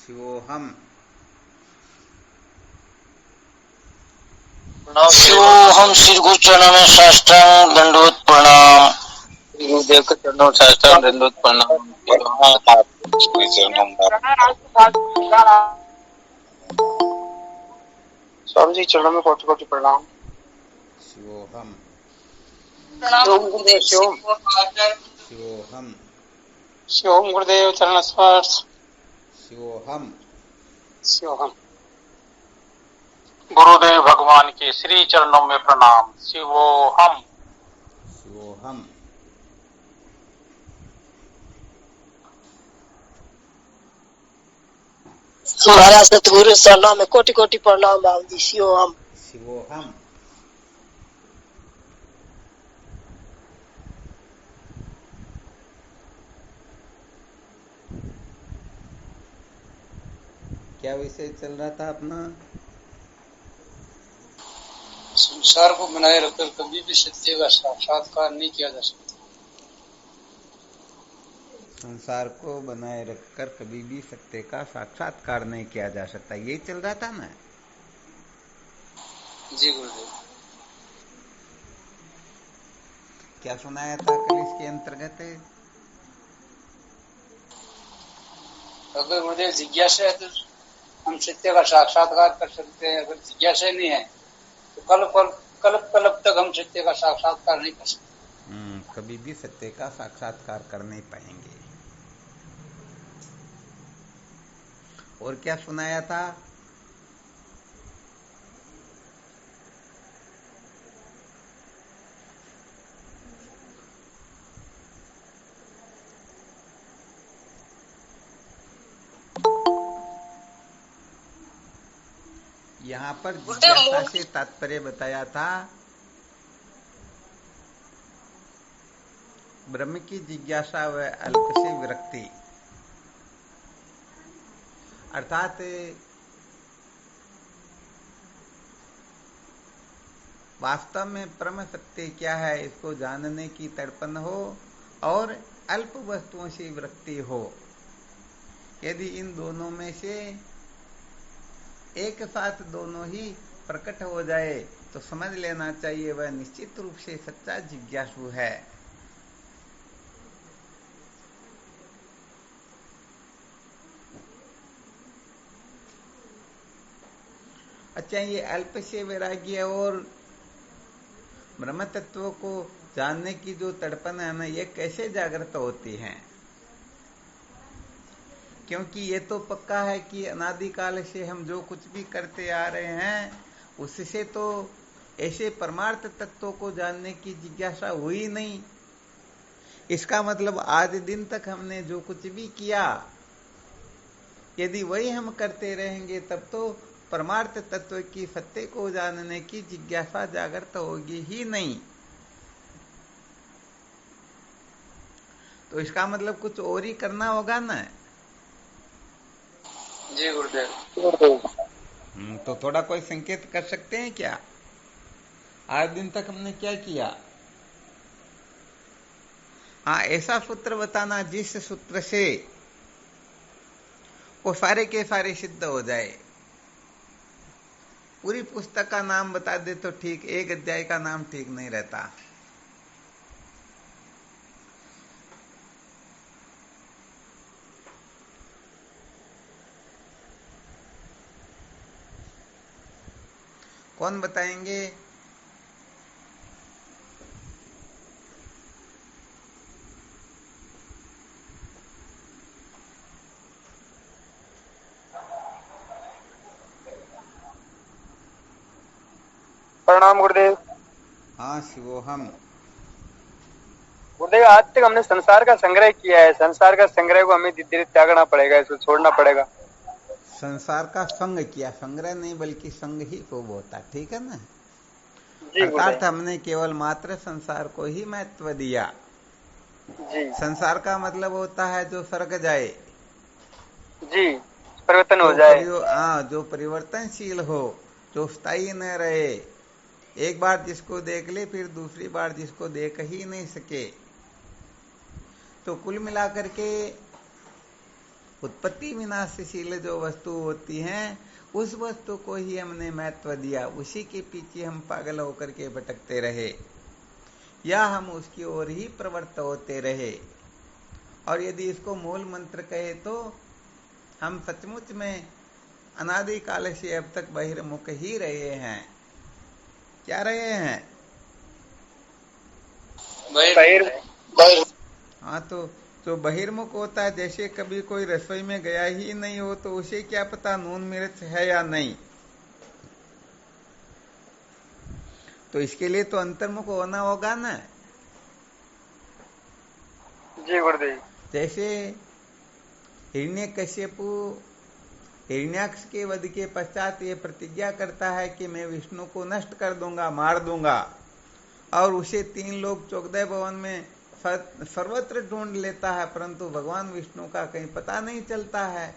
शिवोहम। शिवोहम। श्री गुरु चरणों में साष्टांग दंडवत प्रणाम। गुरुदेव के चरणों में साष्टांग दंडवत प्रणाम। स्वामी जी चरणों में कोटि कोटि प्रणाम। शिवोहम। शिवम गुरुदेव शिवम। शिवोहम। शिवम गुरुदेव चरण स्पर्श। शिवोहम। शिवम। गुरुदेव भगवान के श्री चरणों में प्रणाम। शिवोहम। शिवोहम। महाराज सतगुरु चरणों में कोटि कोटि प्रणाम। बाबू जी शिवोहम। शिवोहम। क्या विषय चल रहा था अपना? संसार को बनाए रखकर कभी भी सत्य का साक्षात्कार नहीं किया जा सकता। संसार को बनाए रखकर कभी भी सत्य का साक्षात्कार नहीं किया जा सकता, यही चल रहा था ना? जी गुरुदेव। क्या सुनाया था कल इसके अंतर्गत? अगर गुरुदेव जिज्ञासा है तो हम सत्य का साक्षात्कार कर सकते हैं। अगर जिज्ञासा नहीं है तो कल्प कल्प तक हम सत्य का साक्षात्कार नहीं कर सकते। कभी भी सत्य का साक्षात्कार कर नहीं पाएंगे। और क्या सुनाया था? यहां पर जिज्ञासा से तात्पर्य बताया था ब्रह्म की जिज्ञासा व अल्प से विरक्ति, अर्थात वास्तव में परम सत्य क्या है इसको जानने की तड़पन हो और अल्प वस्तुओं से विरक्ति हो। यदि इन दोनों में से एक साथ दोनों ही प्रकट हो जाए तो समझ लेना चाहिए वह निश्चित रूप से सच्चा जिज्ञासु है। अच्छा, ये अल्प से वैराग्य और ब्रह्म तत्व को जानने की जो तड़पन है ना, ये कैसे जागृत होती है? क्योंकि ये तो पक्का है कि अनादिकाल से हम जो कुछ भी करते आ रहे हैं उससे तो ऐसे परमार्थ तत्वों को जानने की जिज्ञासा हुई नहीं। इसका मतलब आज दिन तक हमने जो कुछ भी किया यदि वही हम करते रहेंगे तब तो परमार्थ तत्व की सत्य को जानने की जिज्ञासा जागृत होगी ही नहीं। तो इसका मतलब कुछ और ही करना होगा ना। जी गुरुदेव। तो थोड़ा कोई संकेत कर सकते हैं क्या? आज दिन तक हमने क्या किया? हाँ, ऐसा सूत्र बताना जिस सूत्र से वो सारे के सारे सिद्ध हो जाए। पूरी पुस्तक का नाम बता दे तो ठीक, एक अध्याय का नाम ठीक नहीं रहता। कौन बताएंगे? प्रणाम गुरुदेव। हाँ शिवोहम। गुरुदेव आज तक हमने संसार का संग्रह किया है। संसार का संग्रह को हमें धीरे धीरे त्यागना पड़ेगा, इसको छोड़ना पड़ेगा। संसार का संग किया, संग्रह नहीं बल्कि संग ही खूब होता, ठीक है ना? जी अर्थात गुरुदेव। हमने केवल मात्र संसार को ही महत्व दिया। जी संसार का मतलब होता है जो स्वर्ग जाए, जी परिवर्तन हो जाए। जो परिवर्तनशील हो, जो स्थायी न रहे। एक बार जिसको देख ले फिर दूसरी बार जिसको देख ही नहीं सके। तो कुल मिलाकर के उत्पत्ति विनाशशील जो वस्तु होती हैं उस वस्तु को ही हमने महत्व दिया, उसी के पीछे हम पागल होकर के भटकते रहे या हम उसकी ओर ही प्रवृत्त होते रहे। और यदि इसको मूल मंत्र कहे तो हम सचमुच में अनादिकाल से अब तक बहिर्मुख ही रहे हैं। क्या रहे हैं? हाँ, तो जो बहिर्मुख होता है, जैसे कभी कोई रसोई में गया ही नहीं हो तो उसे क्या पता नून मिर्च है या नहीं। तो इसके लिए तो अंतर्मुख होना होगा ना। जी गुरुदेव। जैसे हिरण्यकश्यपु हिरण्याक्ष के वध के पश्चात ये प्रतिज्ञा करता है कि मैं विष्णु को नष्ट कर दूंगा, मार दूंगा, और उसे 3 लोग चौगदय भवन में सर्वत्र ढूंढ लेता है, परंतु भगवान विष्णु का कहीं पता नहीं चलता है,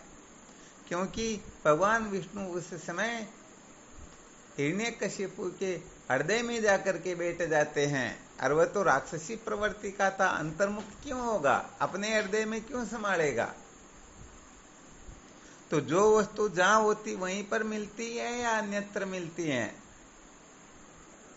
क्योंकि भगवान विष्णु उस समय हिरण्यकश्यपु के हृदय में जाकर के बैठ जाते हैं। और वह तो राक्षसी प्रवृत्ति का था, अंतर्मुख क्यों होगा? अपने हृदय में क्यों संभालेगा? तो जो वस्तु जहां होती वहीं पर मिलती है या अन्यत्र मिलती है?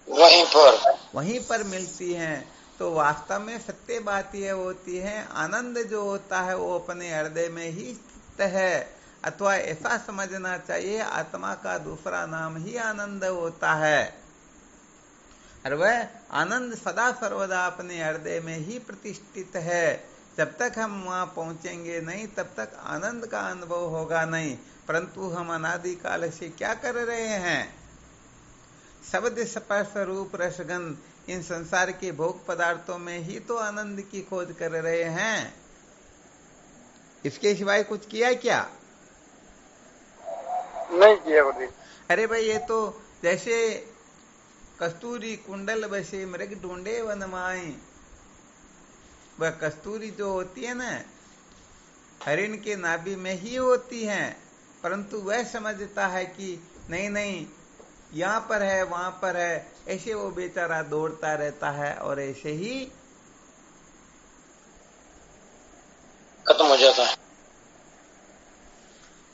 वहीं पर मिलती है। तो वास्तव में सत्य बात यह होती है, आनंद जो होता है वो अपने हृदय में ही स्थित है, अथवा ऐसा समझना चाहिए आत्मा का दूसरा नाम ही आनंद होता है। और वह आनंद सदा सर्वदा अपने हृदय में ही प्रतिष्ठित है। जब तक हम वहां पहुंचेंगे नहीं तब तक आनंद का अनुभव होगा नहीं। परंतु हम अनादिकाल से क्या कर रहे हैं? शब्द स्पर्श रूप रसगंध, इन संसार के भोग पदार्थों में ही तो आनंद की खोज कर रहे हैं। इसके सिवाय कुछ किया क्या? नहीं किया गुरुदेव। अरे भाई, ये तो जैसे कस्तूरी कुंडल बसे मृग ढूंढे वन माई, वह कस्तूरी जो होती है ना, हरिण के नाभि में ही होती है, परंतु वह समझता है कि नहीं नहीं यहां पर है वहां पर है, ऐसे वो बेचारा दौड़ता रहता है और ऐसे ही खत्म हो जाता है।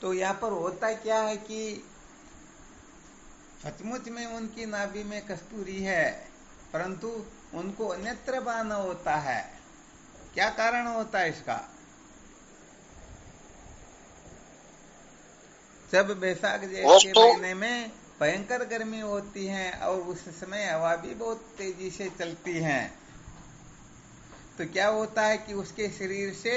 तो यहाँ पर होता क्या है कि सचमुच में उनकी नाभि में कस्तूरी है, परंतु उनको अन्यत्र बाना होता है। क्या कारण होता है इसका? जब बैसाख जेठ के महीने में भयंकर गर्मी होती है और उस समय हवा भी बहुत तेजी से चलती है, तो क्या होता है कि उसके शरीर से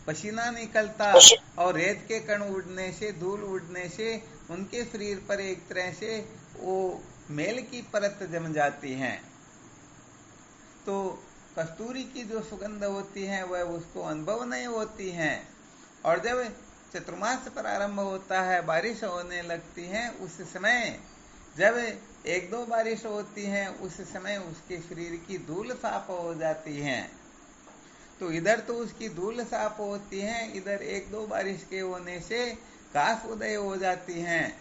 पसीना निकलता और रेत के कण उड़ने से, धूल उड़ने से उनके शरीर पर एक तरह से वो मेल की परत जम जाती है। तो कस्तूरी की जो सुगंध होती है वह उसको अनुभव नहीं होती है। और जब चतुर्मास प्रारंभ होता है, बारिश होने लगती है, उस समय जब 1-2 बारिश होती है उस समय उसके शरीर की धूल साफ हो जाती है। तो इधर तो उसकी धूल साफ होती है, इधर 1-2 बारिश के होने से घास उदय हो जाती है।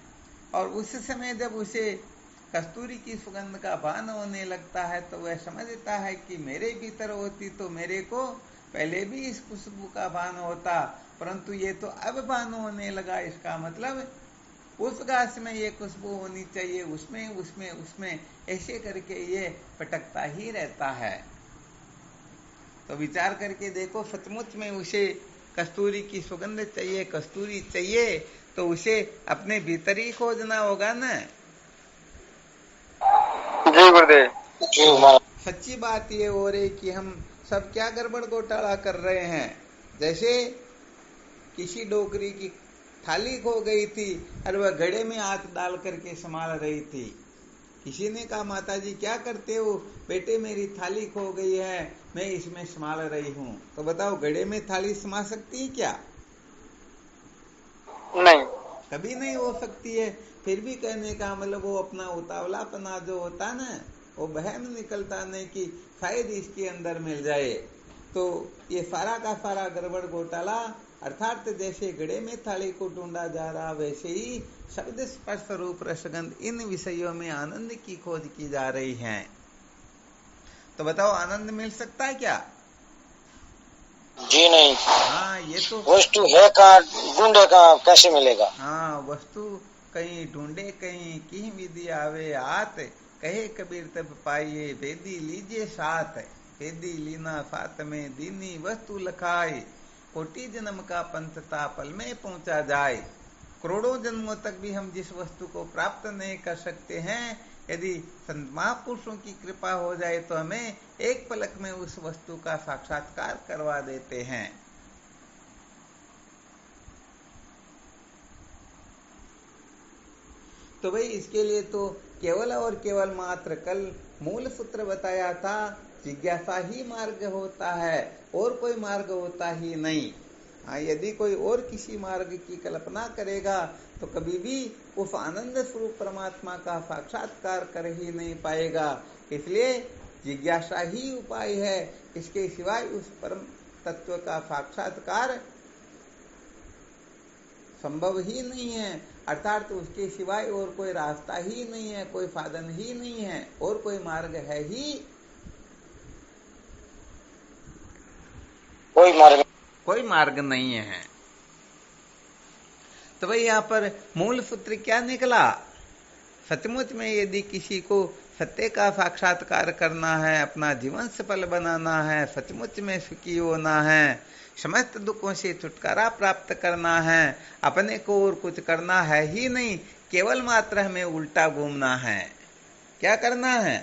और उस समय जब उसे कस्तूरी की सुगंध का भान होने लगता है तो वह समझता है कि मेरे भीतर होती तो मेरे को पहले भी इस खुशबू का भान होता, परंतु ये तो अब भान होने लगा। इसका मतलब उस घास में ये खुशबू होनी चाहिए, उसमें उसमें उसमें ऐसे करके ये पटकता ही रहता है। तो विचार करके देखो, सचमुच में उसे कस्तूरी की सुगंध चाहिए, कस्तूरी चाहिए, तो उसे अपने भीतर ही खोजना होगा ना। जी गुरुदेव। सच्ची बात ये हो रही कि हम सब क्या गड़बड़ घोटाला कर रहे हैं। जैसे किसी डोकरी की थाली खो गई थी और वह घड़े में हाथ डाल करके संभाल रही थी। किसी ने कहा, माताजी क्या करते हो? बेटे मेरी थाली खो गई है, मैं इसमें संभाल रही हूँ। तो बताओ, घड़े में थाली समा सकती है क्या? नहीं, कभी नहीं हो सकती है। फिर भी कहने का मतलब वो अपना उतावलापना जो होता ना, वो बहम निकलता नहीं कि शायद इसके अंदर मिल जाए। तो ये सारा का सारा गड़बड़ घोटाला, अर्थात जैसे घड़े में थाली को ढूंढा जा रहा, वैसे ही शब्द स्पर्श रूप रसगंध इन विषयों में आनंद की खोज की जा रही है। तो बताओ, आनंद मिल सकता है क्या? जी नहीं। हाँ ये तो वस्तु है कहाँ, ढूंढे कहाँ, कैसे मिलेगा? हाँ वस्तु कहीं ढूंढे कहीं की विधि आवे आत, कहे कबीर तब पाइए वेदी लीजिए साथ। वेदी लीना साथ में दीनी वस्तु लखाए, कोटि जन्म का पंथता पल में पहुंचा जाए। करोड़ों जन्मों तक भी हम जिस वस्तु को प्राप्त नहीं कर सकते हैं, यदि संत महापुरुषों की कृपा हो जाए तो हमें एक पलक में उस वस्तु का साक्षात्कार करवा देते हैं। तो भाई इसके लिए तो केवल और केवल मात्र कल मूल सूत्र बताया था, जिज्ञासा ही मार्ग होता है और कोई मार्ग होता ही नहीं। हाँ यदि कोई और किसी मार्ग की कल्पना करेगा तो कभी भी उस आनंद स्वरूप परमात्मा का साक्षात्कार कर ही नहीं पाएगा। इसलिए जिज्ञासा ही उपाय है, इसके सिवाय उस परम तत्व का साक्षात्कार संभव ही नहीं है। अर्थात उसके सिवाय और कोई रास्ता ही नहीं है, कोई साधन ही नहीं है और कोई मार्ग है ही कोई मार्ग नहीं है। तो भाई यहाँ पर मूल सूत्र क्या निकला? सचमुच में यदि किसी को सत्य का साक्षात्कार करना है, अपना जीवन सफल बनाना है, सचमुच में सुखी होना है, समस्त दुखों से छुटकारा प्राप्त करना है, अपने को और कुछ करना है ही नहीं, केवल मात्र हमें उल्टा घूमना है। क्या करना है?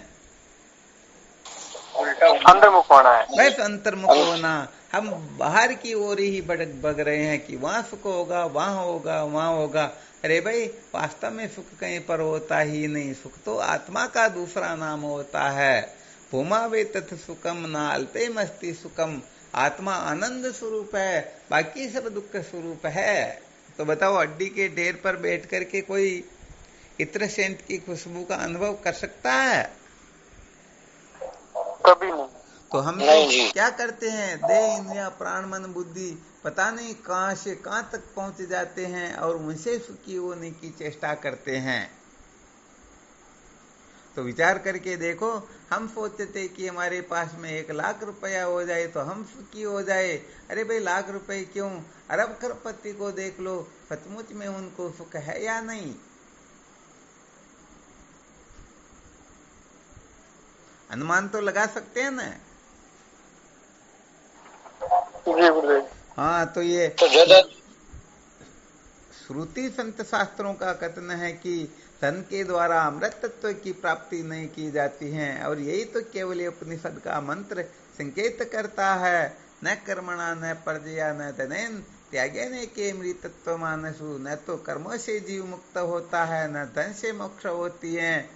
अंतर्मुख होना है। बस अंतर्मुख होना। हम बाहर की ओर ही भग रहे हैं कि वहां सुख होगा, वहां होगा, वहां होगा। अरे भाई वास्तव में सुख कहीं पर होता ही नहीं, सुख तो आत्मा का दूसरा नाम होता है। भूमा वे तथ सुखम न अल्पे मस्ती सुखम। आत्मा आनंद स्वरूप है, बाकी सब दुख स्वरूप है। तो बताओ अड्डी के ढेर पर बैठ करके कोई इत्र सेंट की खुशबू का अनुभव कर सकता है? कभी नहीं। तो हम तो क्या करते हैं, देह इंद्रिया प्राण मन बुद्धि पता नहीं कहां से कहां तक पहुंच जाते हैं और उनसे सुखी होने की चेष्टा करते हैं। तो विचार करके देखो, हम सोचते थे कि हमारे पास में 1 लाख रुपया हो जाए तो हम सुखी हो जाए। अरे भाई लाख रुपए क्यों, अरब खरबपति को देख लो, सचमुच में उनको सुख है या नहीं? अनुमान तो लगा सकते हैं ना? जी गुरुदेव। हाँ तो ये तो ज्यादा श्रुति संत शास्त्रों का कथन है कि धन के द्वारा अमृत तत्व की प्राप्ति नहीं की जाती है, और यही तो केवल उपनिषद का मंत्र संकेत करता है। न कर्मणा न प्रजया न धनेन त्यागे न के मृतत्व मानसु। न तो कर्मों से जीव मुक्त होता है, न धन से मोक्ष होती है,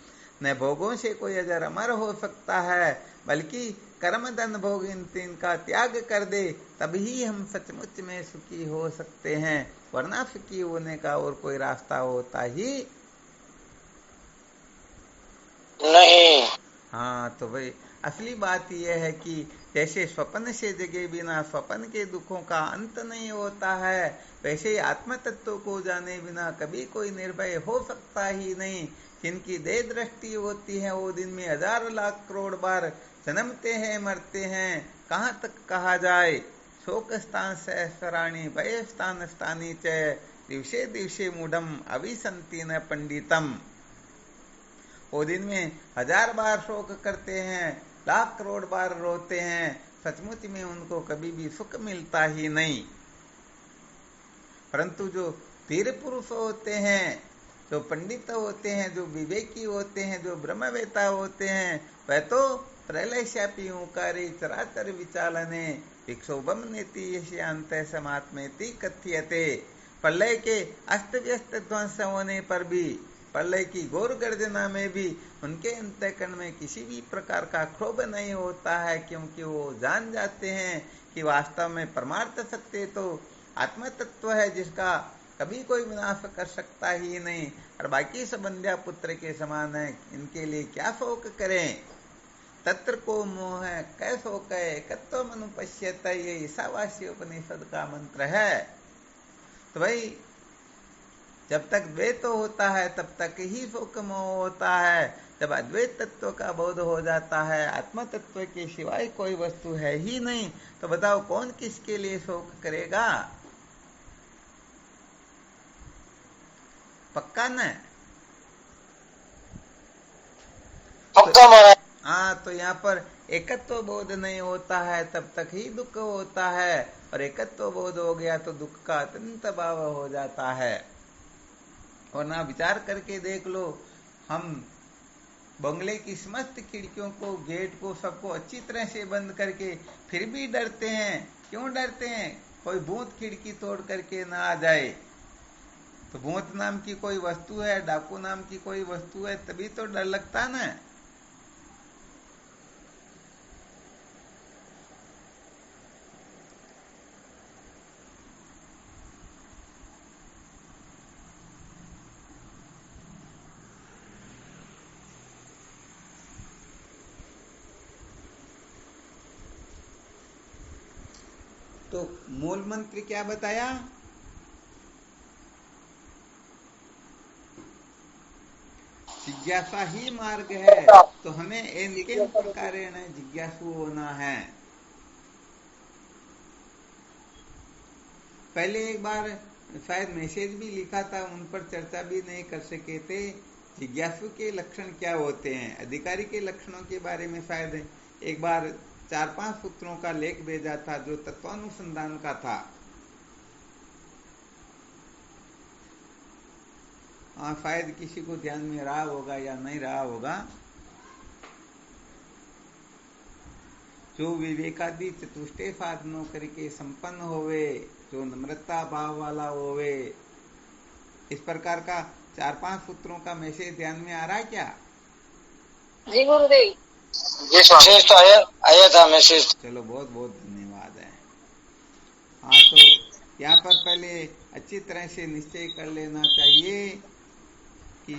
न भोगों से कोई अजर अमर हो सकता है, बल्कि कर्म धन भोग इन तीन का त्याग कर दे तभी हम सचमुच में सुखी हो सकते हैं, वरना सुखी होने का और कोई रास्ता होता ही नहीं। हाँ तो भाई असली बात यह है कि जैसे स्वप्न से जगे बिना स्वप्न के दुखों का अंत नहीं होता है, वैसे ही आत्म तत्व को जाने बिना कभी कोई निर्भय हो सकता ही नहीं। जिनकी देह दृष्टि होती है वो दिन में 1000 लाख करोड़ बार जन्मते हैं मरते हैं, कहाँ तक कहा जाए। शोक स्थान सहस्राणी भय स्थान स्थानी च दिवसे दिवसे मूढ़म अभिसंति न पंडितम। वो दिन में 1000 बार शोक करते हैं, लाख करोड़ बार रोते हैं, सचमुच में उनको कभी भी सुख मिलता ही नहीं। परंतु जो धीर पुरुष होते हैं, जो पंडित होते हैं, जो विवेकी होते हैं, जो ब्रह्मवेता होते हैं, वह तो प्रलय शापी ओंकारे चराचर विचालने विक्षोभम नेति यशांत समात्मेति कथ्यते। प्रलय के अस्त व्यस्त ध्वंस होने पर भी, प्रलय की घोर गर्जना में भी उनके अंतःकरण में किसी भी प्रकार का क्षोभ नहीं होता है, क्योंकि वो जान जाते हैं कि वास्तव में परमार्थ सत्य तो आत्म तत्व है, जिसका कभी कोई विनाश कर सकता ही नहीं, और बाकी सब बंध्या पुत्र के समान है, इनके लिए क्या शोक करें। तत्र को मोह कै शोक कत्व मनु पश्यत, ये ईशावासी उपनिषद का मंत्र है। तो भाई जब तक द्वैत होता है तब तक ही शोक मोह होता है, जब अद्वैत तत्व का बोध हो जाता है, आत्म तत्व के सिवाय कोई वस्तु है ही नहीं, तो बताओ कौन किसके लिए शोक करेगा? पक्का न? पक्का महाराज। हाँ, तो यहाँ पर एकत्व बोध नहीं होता है तब तक ही दुख होता है, और एकत्व बोध हो गया तो दुख का अत्यंत भाव हो जाता है। और ना विचार करके देख लो, हम बंगले की समस्त खिड़कियों को, गेट को, सबको अच्छी तरह से बंद करके फिर भी डरते हैं। क्यों डरते हैं? कोई भूत खिड़की तोड़ करके ना आ जाए। तो भूत नाम की कोई वस्तु है, डाकू नाम की कोई वस्तु है, तभी तो डर लगता ना। तो मूल मंत्र क्या बताया? जिज्ञासा ही मार्ग है, तो हमें किन प्रकारेण जिज्ञासु होना है। पहले एक बार शायद मैसेज भी लिखा था, उन पर चर्चा भी नहीं कर सके थे। जिज्ञासु के लक्षण क्या होते हैं, अधिकारी के लक्षणों के बारे में शायद एक बार 4-5 सूत्रों का लेख भेजा था, जो तत्वानुसंधान का था। हाँ, शायद किसी को ध्यान में रहा होगा या नहीं रहा होगा। जो विवेकादि चतुष्टय साधनों करके संपन्न होवे, जो नम्रता भाव वाला होवे, इस प्रकार का 4-5 सूत्रों का मैसेज ध्यान में आ रहा है क्या? जी गुरुदेव। मैसेज तो आया था मैसेज। चलो, बहुत बहुत धन्यवाद है। हाँ, तो यहाँ पर पहले अच्छी तरह से निश्चय कर लेना चाहिए कि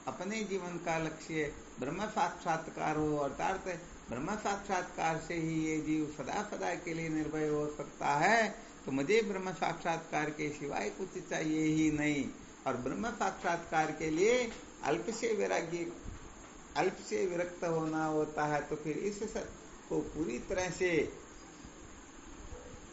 अपने जीवन का लक्ष्य ब्रह्म साक्षात्कार हो, अर्थात ब्रह्म साक्षात्कार से ही ये जीव सदा सदा के लिए निर्भय हो सकता है। तो मुझे ब्रह्म साक्षात्कार के सिवाय कुछ चाहिए ही नहीं। और ब्रह्म साक्षात्कार के लिए अल्प से वैराग्य, अल्प से विरक्त होना होता है। तो फिर इस को पूरी तरह से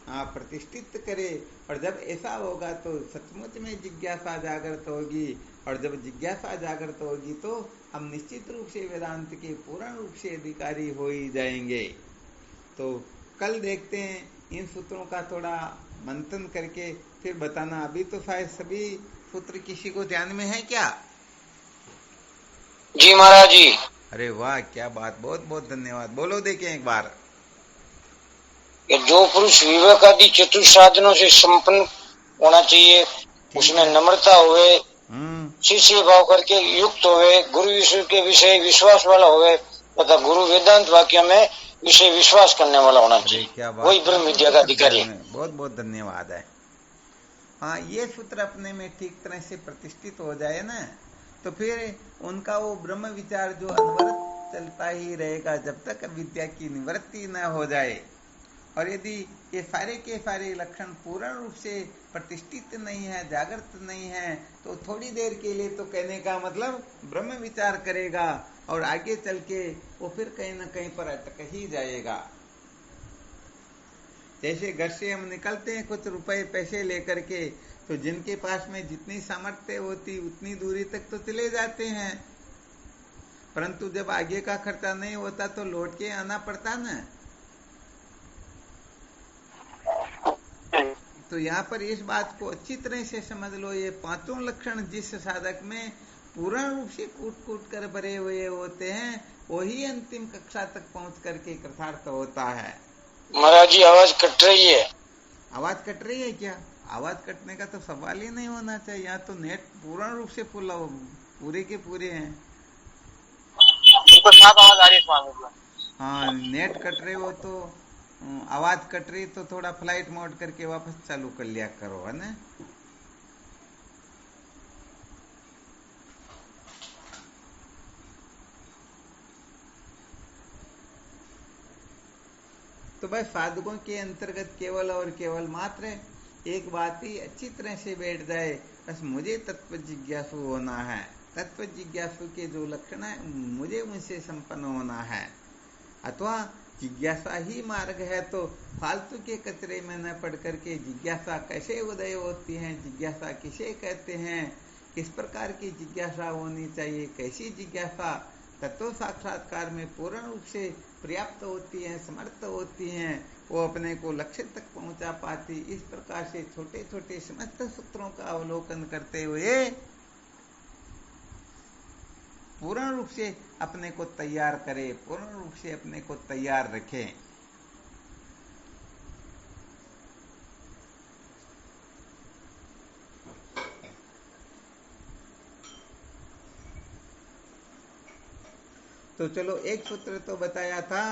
प्रतिष्ठित करे। और जब ऐसा होगा तो सचमुच में जिज्ञासा जागृत होगी, और जब जिज्ञासा जागृत होगी तो हम निश्चित रूप से वेदांत के पूर्ण रूप से अधिकारी हो ही जाएंगे। तो कल देखते हैं, इन सूत्रों का थोड़ा मंथन करके फिर बताना। अभी तो शायद सभी सूत्र किसी को ध्यान में है क्या? जी महाराज जी। अरे वाह, क्या बात, बहुत बहुत धन्यवाद। बोलो, देखें एक बार। जो पुरुष विवेक आदि चतुर्थ साधनों से संपन्न होना चाहिए, उसमें नम्रता हुए, शिष्य भाव करके युक्त हुए, गुरु विषय के विषय विश्वास वाला हुए, तथा गुरु वेदांत वाक्य में विषय विश्वास करने वाला होना चाहिए, वही ब्रह्म विद्या का अधिकारी है। बहुत बहुत धन्यवाद है। हाँ, ये सूत्र अपने में ठीक तरह से प्रतिष्ठित हो जाए ना, तो फिर उनका वो ब्रह्म विचार जो अनवरत चलता ही रहेगा जब तक विद्या की निवृत्ति न हो जाए। और यदि ये सारे के सारे लक्षण पूर्ण रूप से प्रतिष्ठित नहीं है, जागृत नहीं है, तो थोड़ी देर के लिए तो कहने का मतलब ब्रह्म विचार करेगा, और आगे चल के वो फिर कहीं न कहीं पर अटक ही जाएगा। जैसे घर से हम निकलते हैं कुछ रुपए पैसे लेकर के, तो जिनके पास में जितनी सामर्थ्य होती उतनी दूरी तक तो चले जाते हैं, परंतु जब आगे का खर्चा नहीं होता तो लौट के आना पड़ता ना। तो यहाँ पर इस बात को अच्छी तरह से समझ लो, ये पांचों लक्षण जिस साधक में पूर्ण रूप से कूट कूट कर भरे हुए होते हैं, वही अंतिम कक्षा तक पहुंच करके कृतार्थ होता है। महाराज जी, आवाज कट रही है। आवाज कट रही है क्या? आवाज कटने का तो सवाल ही नहीं होना चाहिए। यहाँ तो नेट पूर्ण रूप से पूरे के पूरे हैं। साफ आवाज आ रही है। हाँ, नेट कट रहे हो तो आवाज कट रही तो थोड़ा फ्लाइट मोड करके वापस चालू कर लिया करो, है ना। तो बस साधकों के अंतर्गत केवल और केवल मात्र एक बात ही अच्छी तरह से बैठ जाए, बस मुझे तत्व जिज्ञासु होना है। तत्व जिज्ञासु के जो लक्षण है मुझे उनसे संपन्न होना है, अथवा जिज्ञासा ही मार्ग है, तो फालतू के कचरे में न पड़ करके जिज्ञासा कैसे उदय होती है, जिज्ञासा किसे कहते हैं, किस प्रकार की जिज्ञासा होनी चाहिए, कैसी जिज्ञासा तत्व साक्षात्कार में पूर्ण रूप से पर्याप्त होती है, समर्थ होती हैं, वो अपने को लक्ष्य तक पहुंचा पाती। इस प्रकार से छोटे छोटे समस्त सूत्रों का अवलोकन करते हुए पूर्ण रूप से अपने को तैयार करे, पूर्ण रूप से अपने को तैयार रखे। तो चलो एक सूत्र तो बताया था,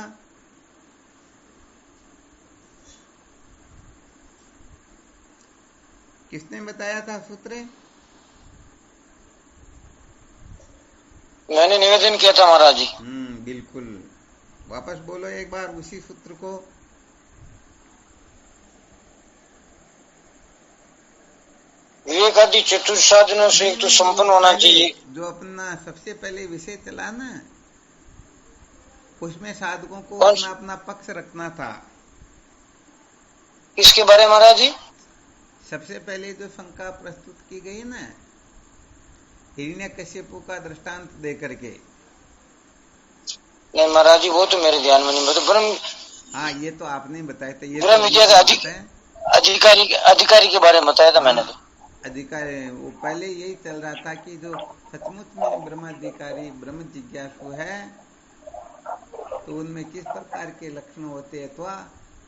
किसने बताया था सूत्र? मैंने निवेदन किया था महाराज जी। बिल्कुल, वापस बोलो एक बार उसी सूत्र को। विवेक आदि चतुर्थ साधनों से एक तो संपन्न होना चाहिए। जो अपना सबसे पहले विषय चला ना, उसमें साधकों को अपना अपना पक्ष रखना था। इसके बारे में महाराज जी सबसे पहले जो शंका प्रस्तुत की गई ना, हिरण्यकश्यपु का दृष्टांत दे करके। नहीं महाराज जी, वो तो मेरे ध्यान में नहीं, मतलब ब्रह्म, हाँ ये तो आपने बताया था, ये ब्रह्म अधिकारी के बारे में बताया था मैंने तो। अधिकारी वो पहले यही चल रहा था कि जो सचमुच में ब्रह्माधिकारी ब्रह्म जिज्ञासु है, तो उनमें किस प्रकार के लक्षण होते हैं, अथवा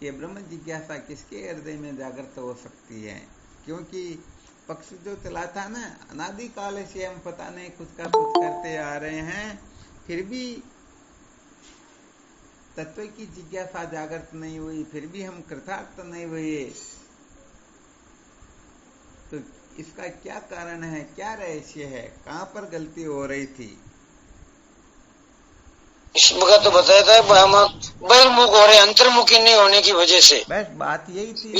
ये ब्रह्म जिज्ञासा किसके हृदय में जागृत हो सकती है। क्योंकि पक्ष जो चला था ना, अनादि काल से हम पता नहीं कुछ का कुछ करते आ रहे हैं, फिर भी तत्व की जिज्ञासा जागृत नहीं हुई, फिर भी हम कृतार्थ नहीं हुए। तो इसका क्या कारण है, क्या रहस्य है, कहां पर गलती हो रही थी? इस वक्त तो बताया था हम बहिर्मुख हो रहे, अंतर्मुखी नहीं होने की वजह से। बस बात यही थी।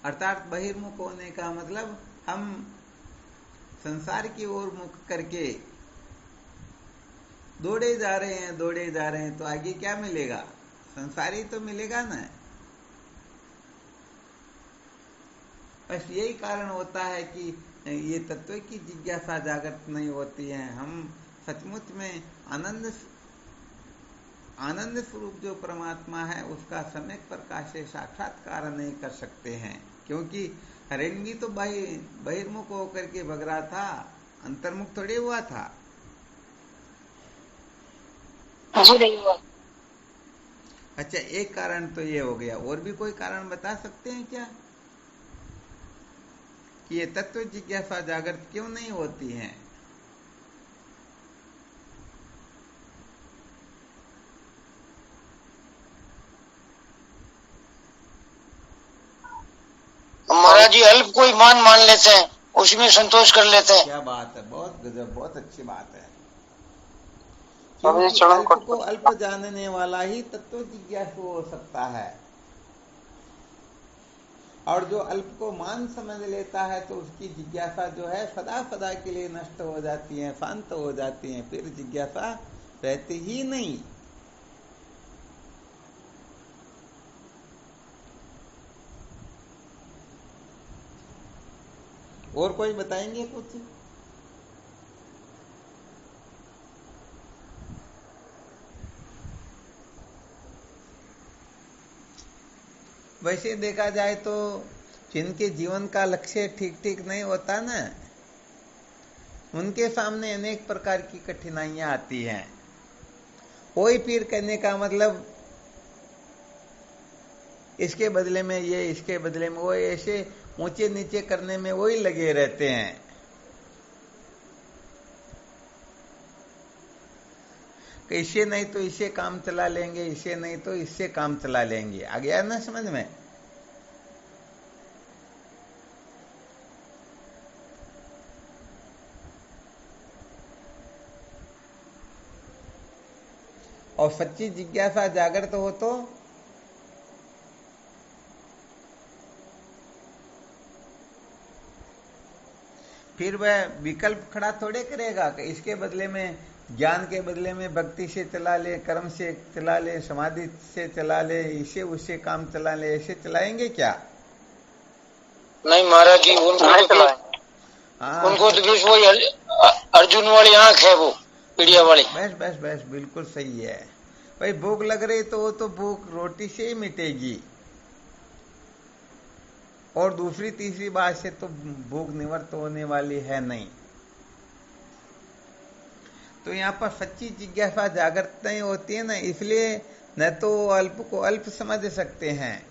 अर्थात बहिर्मुख होने का मतलब हम संसार की ओर मुख करके दौड़े जा रहे हैं, तो आगे क्या मिलेगा? संसार ही तो मिलेगा ना। बस यही कारण होता है कि ये तत्व की जिज्ञासा जागृत नहीं होती है। हम सचमुच में आनंद स्वरूप जो परमात्मा है उसका सम्यक प्रकाश से साक्षात्कार नहीं कर सकते हैं। क्योंकि हिरण्य तो बहिर्मुख होकर के भग रहा था, अंतर्मुख थोड़े हुआ था। अच्छा, एक कारण तो ये हो गया, और भी कोई कारण बता सकते हैं क्या कि ये तत्व जिज्ञासा जागृत क्यों नहीं होती है? महाराज जी अल्प कोई मान लेते हैं, उसमें संतोष कर लेते हैं। क्या बात है, बहुत गजब, बहुत अच्छी बात है। क्योंकि अल्प को अल्प जानने वाला ही तत्व जिज्ञासु हो सकता है, और जो अल्प को मान समझ लेता है तो उसकी जिज्ञासा जो है सदा सदा के लिए नष्ट हो जाती है, शांत हो जाती है, फिर जिज्ञासा रहती ही नहीं। और कोई बताएंगे कुछ? वैसे देखा जाए तो जिनके जीवन का लक्ष्य ठीक ठीक नहीं होता ना, उनके सामने अनेक प्रकार की कठिनाइयां आती हैं। कोई पीर करने का मतलब इसके बदले में ये, इसके बदले में वो, ऐसे ऊंचे नीचे करने में वही लगे रहते हैं। कि इसे नहीं तो इसे काम चला लेंगे, इसे नहीं तो इससे काम चला लेंगे। आ गया ना समझ में? और सच्ची जिज्ञासा जागृत हो तो फिर वह विकल्प खड़ा थोड़े करेगा कि इसके बदले में, ज्ञान के बदले में भक्ति से चला ले, कर्म से चला ले, समाधि से चला ले, इसे उससे काम चला ले, ऐसे चलाएंगे क्या? नहीं महाराज जी, उनको तो बस वही अर्जुन वाली आंख है, वो पीड़िया वाली। बस बस बस, बिल्कुल सही है भाई। भूख लग रही तो वो तो भूख रोटी से ही मिटेगी, और दूसरी तीसरी बात से तो भूख निवृत्त होने वाली है नहीं। तो यहाँ पर सच्ची जिज्ञासा जागृत नहीं होती है ना, इसलिए न तो अल्प को अल्प समझ सकते हैं,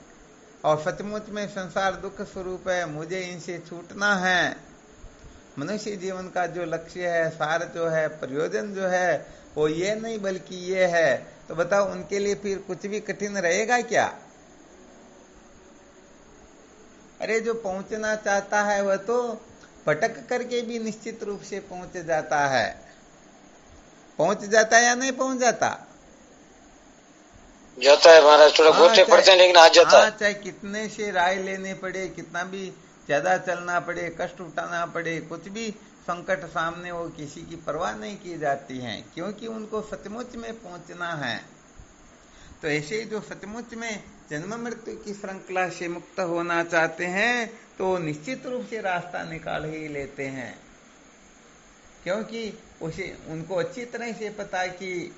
और सचमुच में संसार दुख स्वरूप है, मुझे इनसे छूटना है। मनुष्य जीवन का जो लक्ष्य है, सार जो है, प्रयोजन जो है, वो ये नहीं बल्कि ये है। तो बताओ, उनके लिए फिर कुछ भी कठिन रहेगा क्या? अरे जो पहुंचना चाहता है वह तो भटक करके भी निश्चित रूप से पहुंच जाता है। पहुंच जाता है या नहीं पहुंच जाता? जाता है महाराज, थोड़ा गोते पड़ते हैं लेकिन आ जाता है। चाहे कितने से राय लेने पड़े, कितना भी ज्यादा चलना पड़े, कष्ट उठाना पड़े, कुछ भी संकट सामने हो, किसी की परवाह नहीं की जाती है, क्योंकि उनको सचमुच में पहुंचना है। तो ऐसे जो सचमुच में जन्म मृत्यु की श्रृंखला से मुक्त होना चाहते हैं, तो निश्चित रूप से रास्ता निकाल ही लेते हैं, क्योंकि उसे उनको अच्छी तरह से पता है कि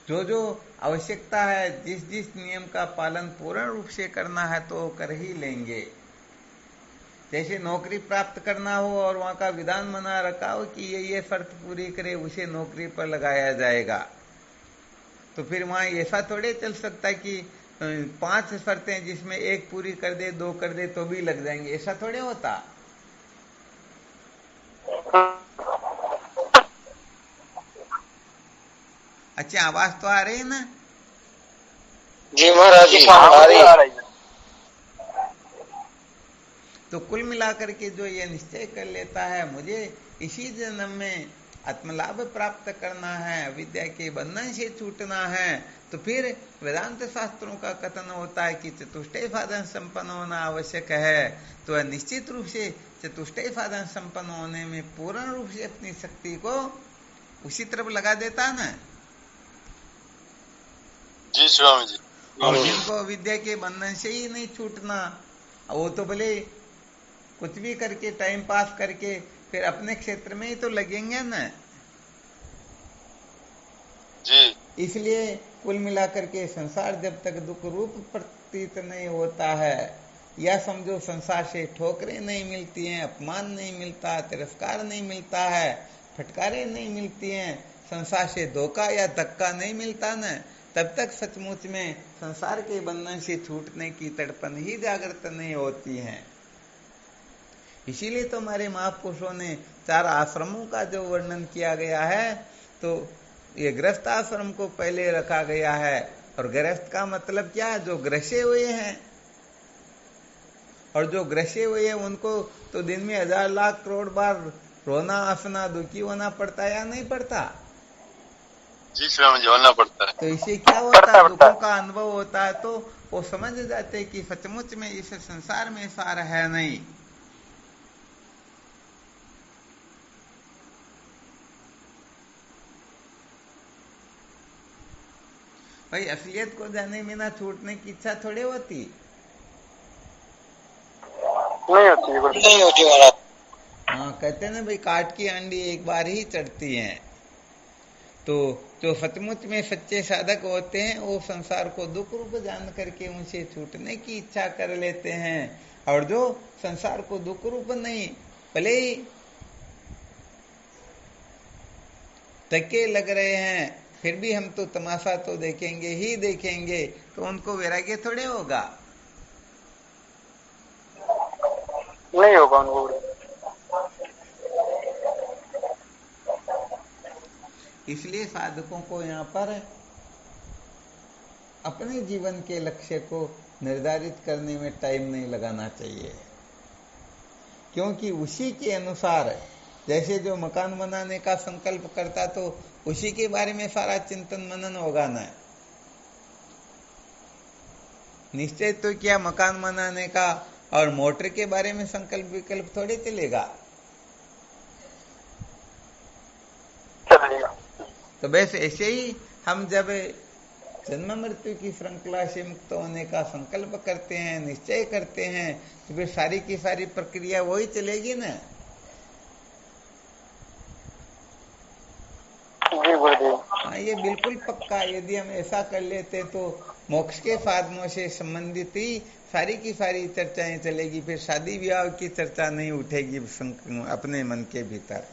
जो जो आवश्यकता है, जिस जिस नियम का पालन पूर्ण रूप से करना है तो कर ही लेंगे। जैसे नौकरी प्राप्त करना हो और वहां का विधान बना रखा हो कि ये शर्त पूरी करे, उसे नौकरी पर लगाया जाएगा, तो फिर वहां ऐसा थोड़े चल सकता है कि 5 शर्तें जिसमें एक पूरी कर दे, 2 कर दे तो भी लग जाएंगे, ऐसा थोड़े होता। अच्छा, आवाज तो आ रही है ना? जी महाराज जी, आ रही। तो कुल मिलाकर के जो ये निश्चय कर लेता है, मुझे इसी जन्म में आत्मलाभ प्राप्त करना है, अविद्या के बंधन से छूटना है, तो फिर वेदांत शास्त्रों का कथन होता है कि चतुष्टय साधन संपन्न होना आवश्यक है। तो निश्चित रूप से चतुष्टय साधन संपन्न होने में पूर्ण रूप से अपनी शक्ति को उसी तरफ लगा देता है ना। जी स्वामी जी। और जिनको अविद्या के बंधन से ही नहीं छूटना, वो तो भले कुछ भी करके, टाइम पास करके, फिर अपने क्षेत्र में ही तो लगेंगे ना जी। इसलिए कुल मिलाकर के संसार जब तक दुख रूप प्रतीत नहीं होता है, या समझो संसार से ठोकरें नहीं मिलती हैं, अपमान नहीं मिलता, तिरस्कार नहीं मिलता है, फटकारें नहीं मिलती हैं, संसार से धोखा या धक्का नहीं मिलता न, तब तक सचमुच में संसार के बंधन से छूटने की तड़पन ही जागृत नहीं होती है। इसीलिए तो हमारे महापुरुषों ने 4 आश्रमों का जो वर्णन किया गया है, तो ये गृहस्थ आश्रम को पहले रखा गया है। और गृहस्थ का मतलब क्या है? जो ग्रसे हुए हैं, और जो ग्रसे हुए हैं उनको तो दिन में 1000 लाख करोड़ बार रोना, हंसना, दुखी होना पड़ता है या नहीं पड़ता? जी स्वामी जी, होना पड़ता है। तो इसे क्या होता है? दुखों का अनुभव होता है, तो वो समझ जाते कि सचमुच में इस संसार में सार है नहीं। भाई असलियत को जाने बिना छूटने की इच्छा थोड़े होती, नहीं होती महाराज। हाँ, कहते ना भाई, काट की अंडी एक बार ही चढ़ती हैं। तो जो सचमुच में सच्चे साधक होते हैं, वो संसार को दुख रूप जान करके उनसे छूटने की इच्छा कर लेते हैं। और जो संसार को दुख रूप नहीं, भले ही धक्के लग रहे हैं, फिर भी हम तो तमाशा तो देखेंगे ही देखेंगे, तो उनको वैराग्य थोड़े होगा? नहीं होगा उनको। इसलिए साधकों को यहाँ पर अपने जीवन के लक्ष्य को निर्धारित करने में टाइम नहीं लगाना चाहिए, क्योंकि उसी के अनुसार, जैसे जो मकान बनाने का संकल्प करता, तो उसी के बारे में सारा चिंतन मनन होगा ना। निश्चय तो क्या मकान बनाने का, और मोटर के बारे में संकल्प विकल्प थोड़े चलेगा। तो बस ऐसे ही हम जब जन्म मृत्यु की श्रृंखला से मुक्त होने का संकल्प करते हैं, निश्चय करते हैं, तो फिर सारी की सारी प्रक्रिया वही चलेगी ना। हाँ, ये बिल्कुल पक्का। यदि हम ऐसा कर लेते तो मोक्ष के साधनों से संबंधित ही सारी की सारी चर्चाएं चलेगी, फिर शादी विवाह की चर्चा नहीं उठेगी अपने मन के भीतर।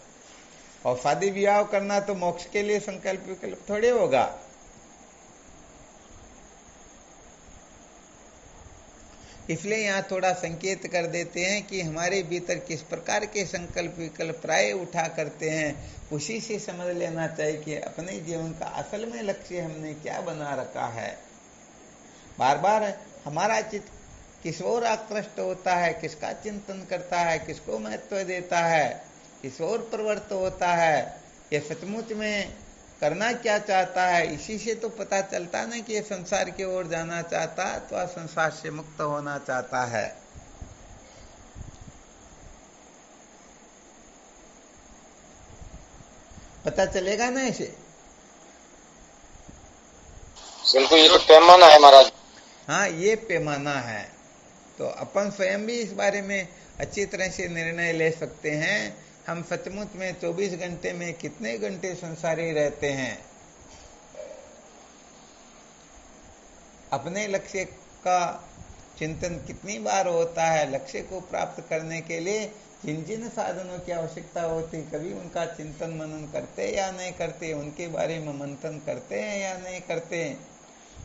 और शादी विवाह करना तो मोक्ष के लिए संकल्प विकल्प थोड़े होगा। इसलिए यहाँ थोड़ा संकेत कर देते हैं कि हमारे भीतर किस प्रकार के संकल्प विकल्प प्राय उठा करते हैं, उसी से समझ लेना चाहिए कि अपने जीवन का असल में लक्ष्य हमने क्या बना रखा है। बार बार हमारा चित्त किस ओर आकृष्ट होता है, किसका चिंतन करता है, किसको महत्व देता है, किस ओर प्रवृत्त होता है, ये सचमुच में करना क्या चाहता है, इसी से तो पता चलता ना कि ये संसार की ओर जाना चाहता है तो संसार से मुक्त होना चाहता है। पता चलेगा ना इसे। बिल्कुल, ये तो पैमाना है महाराज। हाँ, ये पैमाना है। तो अपन स्वयं भी इस बारे में अच्छी तरह से निर्णय ले सकते हैं। हम सचमुच में 24 घंटे में कितने घंटे संसारी रहते हैं। अपने लक्ष्य का चिंतन कितनी बार होता है। लक्ष्य को प्राप्त करने के लिए जिन जिन साधनों की आवश्यकता होती, कभी उनका चिंतन मनन करते या नहीं करते, उनके बारे में मंथन करते हैं या नहीं करते,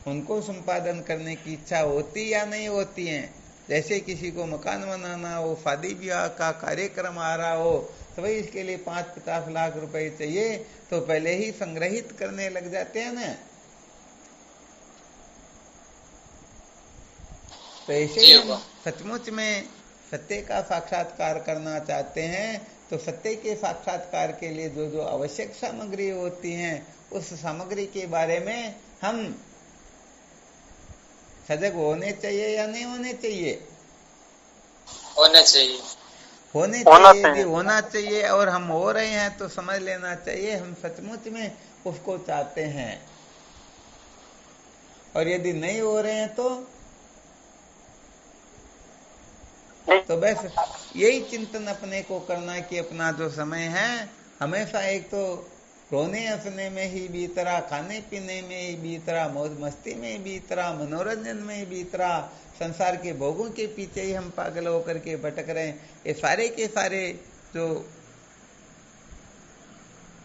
उनको संपादन करने की इच्छा होती या नहीं होती है। जैसे किसी को मकान बनाना हो, शादी ब्याह का कार्यक्रम आ रहा हो, तो भाई इसके लिए 5-50 लाख रुपए चाहिए, तो पहले ही संग्रहित करने लग जाते हैं ना। तो ऐसे ही हम सचमुच में सत्य का साक्षात्कार करना चाहते हैं, तो सत्य के साक्षात्कार के लिए जो जो आवश्यक सामग्री होती हैं, उस सामग्री के बारे में हम सजग होने चाहिए या नहीं होने चाहिए? होने चाहिए। होने चाहिए। यदि होना चाहिए और हम हो रहे हैं तो समझ लेना चाहिए हम सचमुच में उसको चाहते हैं। और यदि नहीं हो रहे हैं तो बस यही चिंतन अपने को करना कि अपना जो समय है हमेशा एक तो रोने हंसने में ही बीत रहा, खाने पीने में ही बीत रहा, मौज मस्ती में ही बीत रहा, मनोरंजन में ही बीत रहा, संसार के भोगों के पीछे ही हम पागल होकर के भटक रहे हैं। ये सारे के सारे जो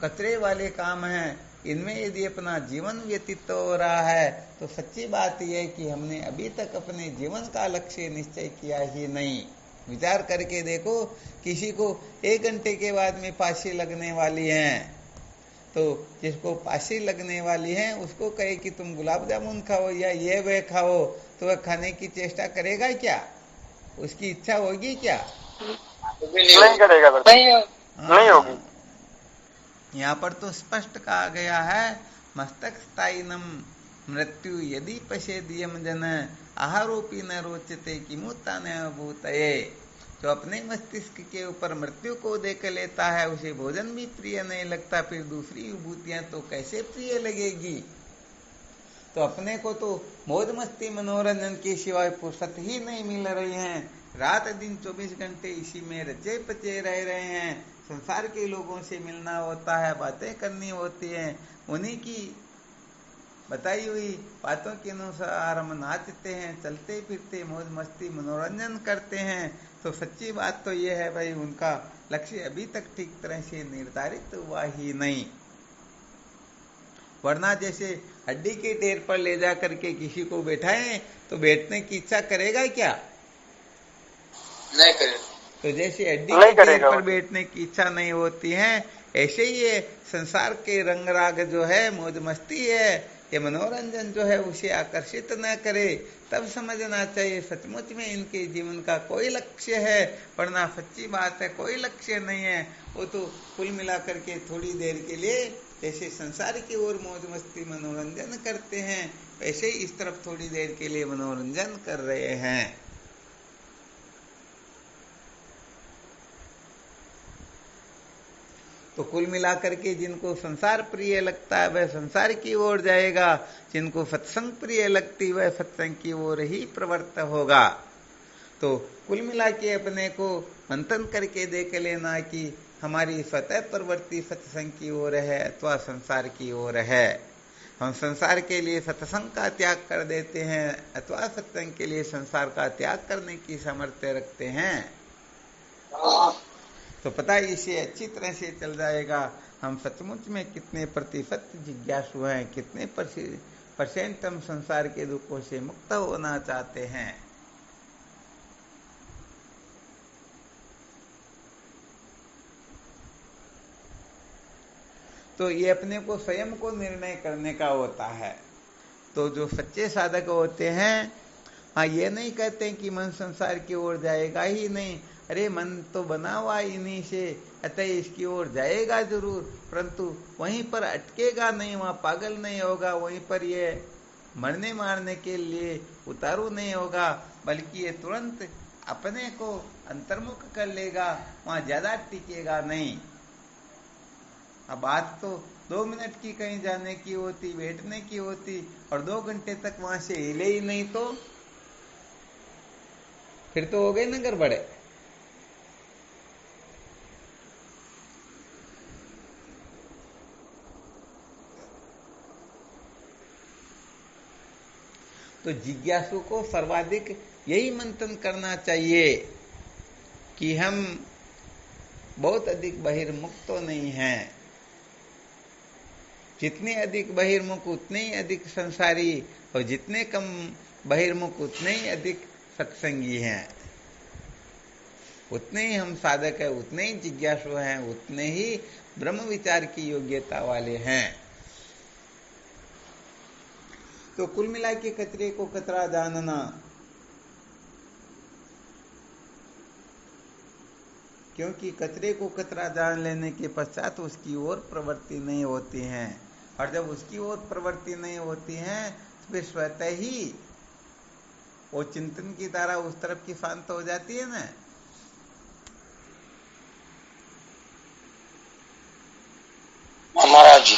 कचरे वाले काम हैं, इनमें यदि अपना जीवन व्यतीत हो रहा है तो सच्ची बात यह है कि हमने अभी तक अपने जीवन का लक्ष्य निश्चय किया ही नहीं। विचार करके देखो, किसी को 1 घंटे के बाद में फांसी लगने वाली है, तो जिसको फांसी लगने वाली है उसको कहे कि तुम गुलाब जामुन खाओ या ये वे खाओ, तो वह खाने की चेष्टा करेगा क्या? उसकी इच्छा होगी क्या? नहीं करेगा, नहीं होगी। यहाँ पर तो स्पष्ट कहा गया है, मस्तक स्थायिनम मृत्यु यदि पश्येदियम जन आहारोपी न रोचते किमुत्ता न भूतये। जो अपने मस्तिष्क के ऊपर मृत्यु को देख लेता है उसे भोजन भी प्रिय नहीं लगता, फिर दूसरी विभूतियां तो कैसे प्रिय लगेगी। तो अपने को तो मौज मस्ती मनोरंजन के सिवाय फुर्सत ही नहीं मिल रही है। रात दिन 24 घंटे इसी में रचे पचे रह रहे हैं। संसार के लोगों से मिलना होता है, बातें करनी होती हैं, उन्हीं की बताई हुई बातों के अनुसार हम नाचते हैं, चलते फिरते मौज मस्ती मनोरंजन करते हैं। तो सच्ची बात तो यह है भाई, उनका लक्ष्य अभी तक ठीक तरह से निर्धारित हुआ ही नहीं। वरना जैसे हड्डी के ढेर पर ले जा करके किसी को बैठाएं तो बैठने की इच्छा करेगा क्या? नहीं करेगा। तो जैसे हड्डी के ढेर पर बैठने की इच्छा नहीं होती है, ऐसे ही ये संसार के रंग राग जो है, मौज मस्ती है, ये मनोरंजन जो है उसे आकर्षित न करे। तब समझना चाहिए सचमुच में इनके जीवन का कोई लक्ष्य है, वरना सच्ची बात है कोई लक्ष्य नहीं है। वो तो कुल मिला करके थोड़ी देर के लिए जैसे संसार की ओर मौज मस्ती मनोरंजन करते हैं, वैसे ही इस तरफ थोड़ी देर के लिए मनोरंजन कर रहे हैं। तो कुल मिलाकर के जिनको संसार प्रिय लगता है वह संसार की ओर जाएगा, जिनको सत्संग प्रिय लगती वह सत्संग की ओर ही प्रवृत्त होगा। तो कुल मिला के अपने को मंथन करके देख लेना कि हमारी स्वतः प्रवृत्ति सत्संग की ओर है अथवा संसार की ओर है। हम संसार के लिए सत्संग का त्याग कर देते हैं अथवा सत्संग के लिए संसार का त्याग करने की सामर्थ्य रखते हैं, तो पता इससे अच्छी तरह से चल जाएगा हम सचमुच में कितने प्रतिशत जिज्ञासु हैं, कितने परसेंट हम संसार के दुखों से मुक्त होना चाहते हैं। तो ये अपने को स्वयं को निर्णय करने का होता है। तो जो सच्चे साधक होते हैं, हाँ, ये नहीं कहते कि मन संसार की ओर जाएगा ही नहीं, अरे मन तो बना हुआ इन्हीं से, अतः इसकी ओर जाएगा जरूर, परंतु वहीं पर अटकेगा नहीं, वहां पागल नहीं होगा, वहीं पर ये मरने मारने के लिए उतारू नहीं होगा, बल्कि ये तुरंत अपने को अंतर्मुख कर लेगा, वहां ज्यादा टिकेगा नहीं। अब बात तो 2 मिनट की कहीं जाने की होती, बैठने की होती, और 2 घंटे तक वहां से हिले ही नहीं तो फिर तो हो गए ना गड़बड़। तो जिज्ञासु को सर्वाधिक यही मंथन करना चाहिए कि हम बहुत अधिक बहिर्मुख तो नहीं हैं। जितने अधिक बहिर्मुख उतने ही अधिक संसारी, और जितने कम बहिर्मुख उतने ही अधिक सत्संगी हैं। उतने ही हम साधक हैं, उतने ही जिज्ञासु हैं, उतने ही ब्रह्म विचार की योग्यता वाले हैं। तो कुल मिला के कचरे को कचरा जानना, क्योंकि कचरे को कचरा जान लेने के पश्चात उसकी ओर प्रवृत्ति नहीं होती है, और जब उसकी ओर प्रवृत्ति नहीं होती है तो फिर स्वतः ही वो चिंतन की धारा उस तरफ की शांत हो जाती है ना। महाराज जी,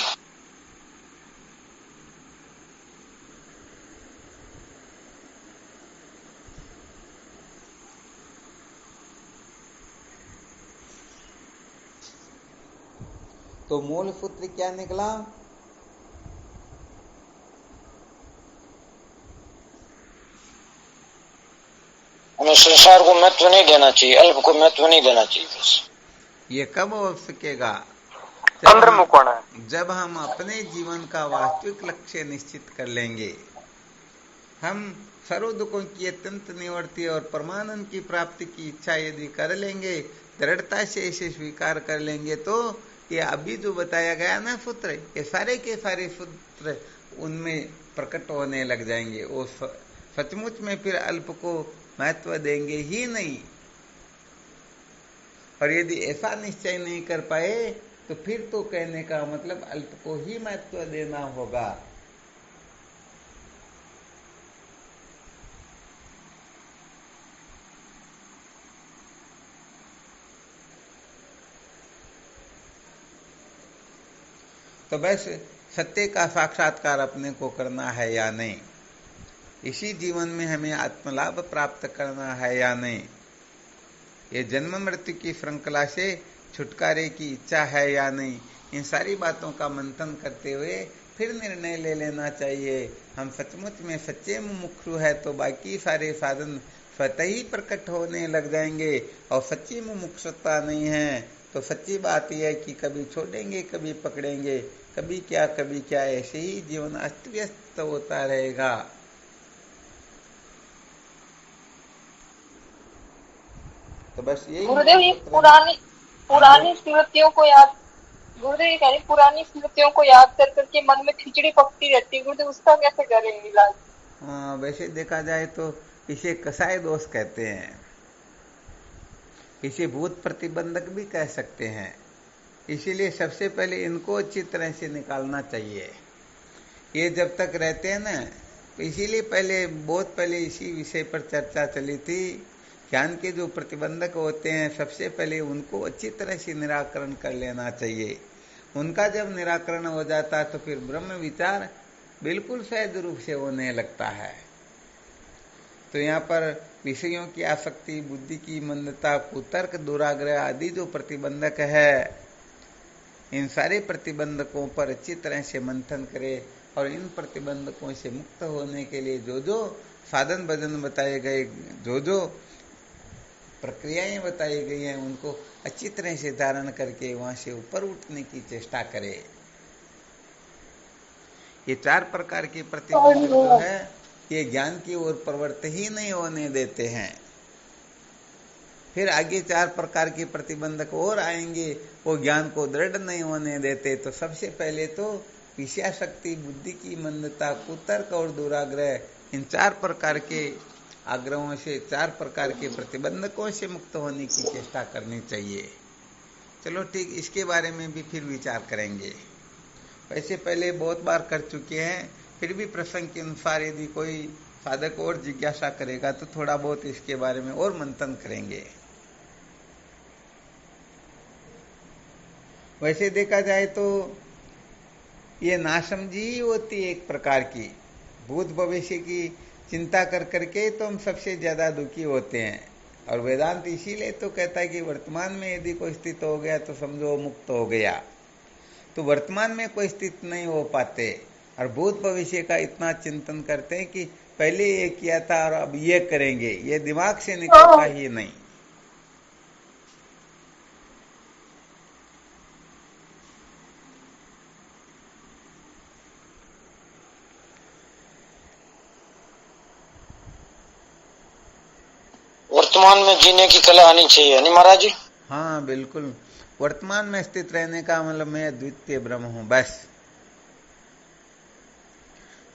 तो मूल सूत्र क्या निकला? हमें संसार को महत्व नहीं देना चाहिए, अल्प को महत्व नहीं देना चाहिए। बस ये कब हो सकेगा? जब हम अपने जीवन का वास्तविक लक्ष्य निश्चित कर लेंगे, हम सर्व दुखों की अत्यंत निवृत्ति और परमानंद की प्राप्ति की इच्छा यदि कर लेंगे, दृढ़ता से इसे स्वीकार कर लेंगे, तो ये अभी जो बताया गया ना सूत्र, ये सारे के सारे सूत्र उनमें प्रकट होने लग जाएंगे। वो सचमुच में फिर अल्प को महत्व देंगे ही नहीं। और यदि ऐसा निश्चय नहीं कर पाए तो फिर तो कहने का मतलब अल्प को ही महत्व देना होगा। तो बस सत्य का साक्षात्कार अपने को करना है या नहीं, इसी जीवन में हमें आत्मलाभ प्राप्त करना है या नहीं, ये जन्म मृत्यु की श्रृंखला से छुटकारे की इच्छा है या नहीं, इन सारी बातों का मंथन करते हुए फिर निर्णय ले लेना चाहिए। हम सचमुच में सच्चे मुमुक्षु है तो बाकी सारे साधन स्वतः ही प्रकट होने लग जाएंगे, और सच्ची मुमुक्षुता नहीं है तो सच्ची बात यह है कि कभी छोड़ेंगे, कभी पकड़ेंगे, कभी क्या, ऐसे ही जीवन अस्त व्यस्त होता रहेगा। तो बस यही गुरुदेव, ये पुरानी स्मृतियों को याद, गुरुदेव कह रहे पुरानी स्मृतियों को याद कर करके मन में खिचड़ी पकती रहती है गुरुदेव, उसका कैसे करेंगे इलाज? हाँ, वैसे देखा जाए तो इसे कसाय दोष कहते हैं, इसे भूत प्रतिबंधक भी कह सकते हैं। इसीलिए सबसे पहले इनको अच्छी तरह से निकालना चाहिए। ये जब तक रहते हैं ना, इसीलिए बहुत पहले इसी विषय पर चर्चा चली थी ज्ञान के जो प्रतिबंधक होते हैं सबसे पहले उनको अच्छी तरह से निराकरण कर लेना चाहिए। उनका जब निराकरण हो जाता है तो फिर ब्रह्म विचार बिल्कुल सहज रूप से होने लगता है। तो यहाँ पर विषयों की आसक्ति, बुद्धि की मंदता, कुतर्क, दुराग्रह आदि जो प्रतिबंधक है, इन सारे प्रतिबंधकों पर अच्छी तरह से मंथन करे और इन प्रतिबंधकों से मुक्त होने के लिए जो जो साधन भजन बताए गए, जो जो प्रक्रियाएं बताई गई हैं, उनको अच्छी तरह से धारण करके वहां से ऊपर उठने की चेष्टा करे। ये 4 प्रकार के प्रतिबंधक जो है ये ज्ञान की ओर प्रवृत्ति ही नहीं होने देते हैं। फिर आगे 4 प्रकार के प्रतिबंधक और आएंगे, वो ज्ञान को दृढ़ नहीं होने देते। तो सबसे पहले तो विषयाशक्ति, बुद्धि की मंदता, कुतर्क और दुराग्रह, इन 4 प्रकार के आग्रहों से, 4 प्रकार के प्रतिबंधकों से मुक्त होने की चेष्टा करनी चाहिए। चलो ठीक, इसके बारे में भी फिर विचार करेंगे। वैसे पहले बहुत बार कर चुके हैं, फिर भी प्रसंग के अनुसार यदि कोई साधक और जिज्ञासा करेगा तो थोड़ा बहुत इसके बारे में और मंथन करेंगे। वैसे देखा जाए तो ये नासमझी ही होती है एक प्रकार की। भूत भविष्य की चिंता कर करके तो हम सबसे ज्यादा दुखी होते हैं। और वेदांत इसीलिए तो कहता है कि वर्तमान में यदि कोई स्थित हो गया तो समझो मुक्त हो गया। तो वर्तमान में कोई स्थित नहीं हो पाते और भूत भविष्य का इतना चिंतन करते हैं कि पहले ये किया था और अब ये करेंगे, ये दिमाग से निकलता ही नहीं। वर्तमान में जीने की कला आनी चाहिए, नहीं महाराज जी? हाँ बिल्कुल, वर्तमान में स्थित रहने का मतलब मैं अद्वितीय ब्रह्म हूं, बस।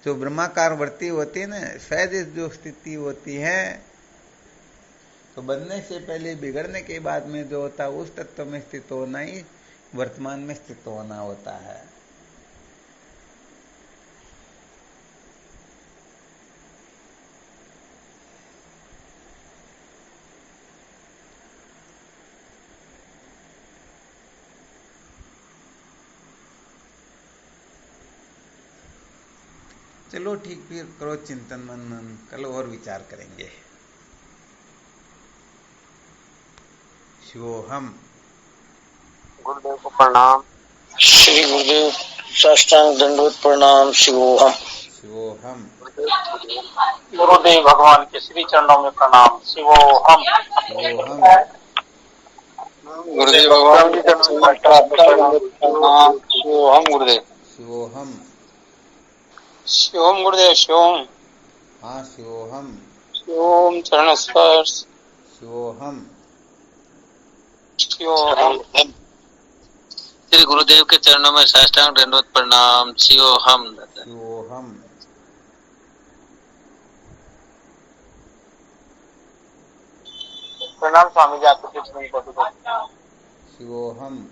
जो ब्रह्माकार वृत्ति होती है ना, सहज जो स्थिति होती है, तो बनने से पहले, बिगड़ने के बाद में जो होता है उस तत्व में स्थित होना ही वर्तमान में स्थित होना होता है। चलो ठीक, फिर करो चिंतन मनन, कल और विचार करेंगे। शिवोहम। गुरुदेव को प्रणाम। श्री गुरुदेव साष्टांग दंडवत प्रणाम। शिवोहम। शिवोहम। गुरुदेव भगवान के श्री चरणों में प्रणाम। शिवोहम। शिवोहम। गुरुदेव भगवान के चरणों में प्रणाम। शिवोहम गुरुदेव। शिवोहम। शिवोम गुरुदेव। शिवोम। हाँ शिवोहम। शिवोम चरण स्पर्श। शिवोहम। शिवोहम। श्री गुरुदेव के चरणों में साष्टांग दंडवत प्रणाम। शिवोहम। शिवोहम। प्रणाम स्वामी जी, आपको कुछ नहीं पता। शिवोहम।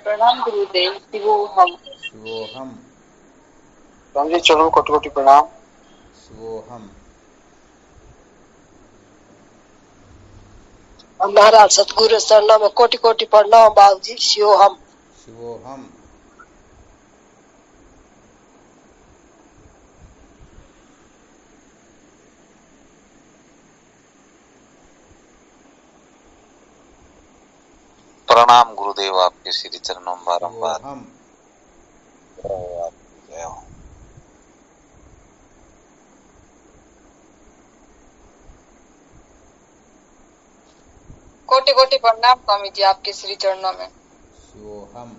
प्रणाम गुरुदेव। शिवोहम। शिवोहम। स्वामी जी चरणों कोटि कोटि प्रणाम। शिवोहम। महाराज सतगुरु चरणों में कोटि कोटि प्रणाम बाबू जी। शिवोहम। शिवोहम। प्रणाम गुरुदेव, आपके श्री चरणों में बारंबार। शिवोहम। कोटि कोटि प्रणाम स्वामी जी, आपके श्री चरणों में। शिवोहम।